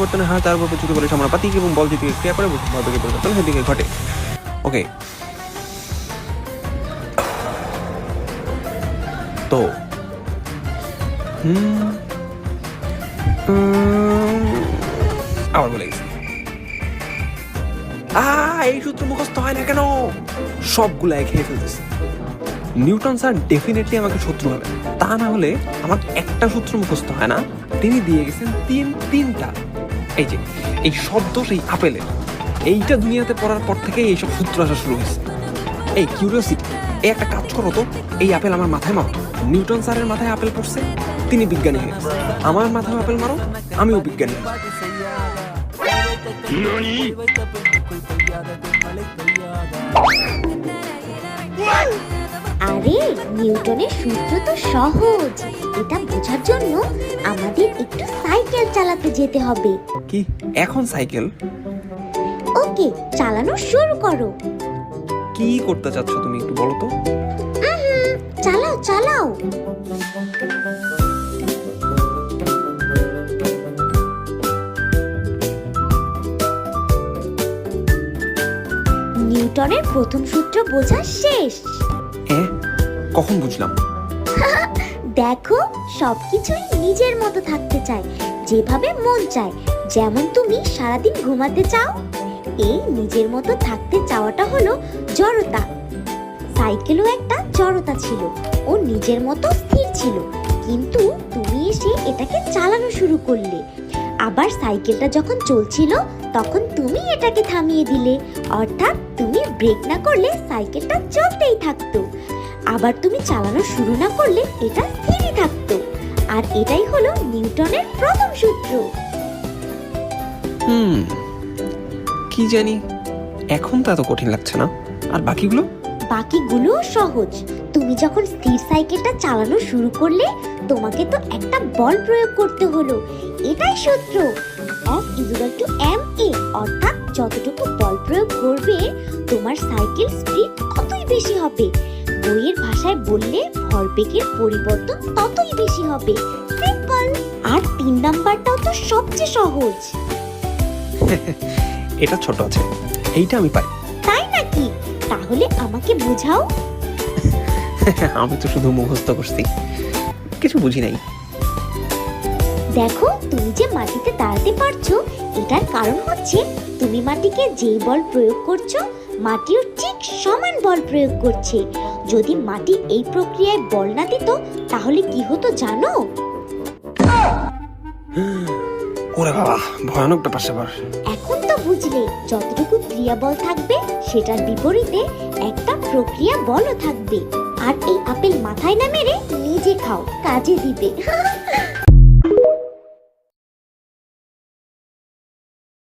পরিবর্তনের হার তার উপর প্রচুর করে সমানুপাতিক এবং বল যেদিকে ক্রিয়া করে ভরবেগের পরিবর্তন সেদিকে ঘটে। ওকে, তো আবার বলে গেছি, এই সূত্র মুখস্থ হয় না কেন? সবগুলাই খেয়ে ফেলতেছে। নিউটন স্যার ডেফিনেটলি আমাকে শত্রু হবে, তা না হলে আমার একটা সূত্র মুখস্থ হয় না। তিনি দিয়ে গেছেন তিনটা। এই যে এই শব্দ সেই আপেলের, এইটা দুনিয়াতে পড়ার পর থেকে এইসব সূত্র আসা শুরু হয়েছে। এই কিউরিওসিটি, এই একটা কাজ করো তো, এই আপেল আমার মাথায় মারো। নিউটন স্যারের মাথায় আপেল পড়ছে, তিনি বিজ্ঞানী হয়ে গেছে। আমার মাথায় আপেল মারো, আমিও বিজ্ঞানী হয়ে গেছি। আরে নিউটনের সূত্র তো সহজ, এটা বোঝার জন্য আমাদের একটু সাইকেল চালাতে যেতে হবে। কি এখন সাইকেল? ওকে, চালানো শুরু করো। কি করতে চাচ্ছ তুমি একটু বলো তো? চালাও চালাও। নিউটনের প্রথম সূত্র বোঝা শেষ। কখন বুঝলাম? দেখো, সবকিছুই নিজের মতো থাকতে চায়, যেভাবে মন চায়। যেমন তুমি সারাদিন ঘুমাতে চাও, এই নিজের মতো থাকতে চাওয়াটা হলো জড়তা। সাইকেলও একটা জড়তা ছিল, ও নিজের মতো স্থির ছিল, কিন্তু তুমি এসে এটাকে চালানো শুরু করলে। আবার সাইকেলটা যখন চলছিল তখন তুমি এটাকে থামিয়ে দিলে, অর্থাৎ তুমি ব্রেক না করলে সাইকেলটা চলতেই থাকতো। আবার তুমি চালানো শুরু না করলে এটা স্থিরই থাকতো। আর এটাই হলো নিউটনের প্রথম সূত্র। কি জানি, এখন তো এত কঠিন লাগছে না। আর বাকিগুলো সহজ। তুমি যখন স্থির সাইকেলটা চালানো শুরু করলে, তোমাকে তো একটা বল প্রয়োগ করতে হলো। এটাই সূত্র, F=ma, অর্থাৎ যতটুকু বল প্রয়োগ করবে তোমার সাইকেল স্পিড ততই বেশি হবে। বইয়ের ভাষায় বললে ভরবেগের পরিবর্তন ততই বেশি হবে। সিম্পল। আর 3 নাম্বারটাও তো সবচেয়ে সহজ। এটা ছোট আছে, এইটা আমি পাই। তাই নাকি? তাহলে আমাকে বোঝাও। আমি তো শুধু মুখস্থ করছি, কিছু বুঝি নাই। দেখো, তুমি যে মাটিতে দাঁড়াতে পারছো, এটার কারণ হচ্ছে তুমি মাটিকে যেই বল প্রয়োগ করছো, মাটিও ঠিক সমান বল প্রয়োগ করছে। যদি মাটি এই প্রক্রিয়ায় বল না দিত, তাহলে কি হতো জানো? ওরে বাবা, ভয়ানক ব্যাপার স্যাপার। এখন তো বুঝলে, যতটুকু ক্রিয়া বল থাকবে সেটার বিপরীতে একটা প্রক্রিয়া বলও থাকবে। আর এই আপেল মাথায় না মেরে নিজে খাও, কাজে দিবে।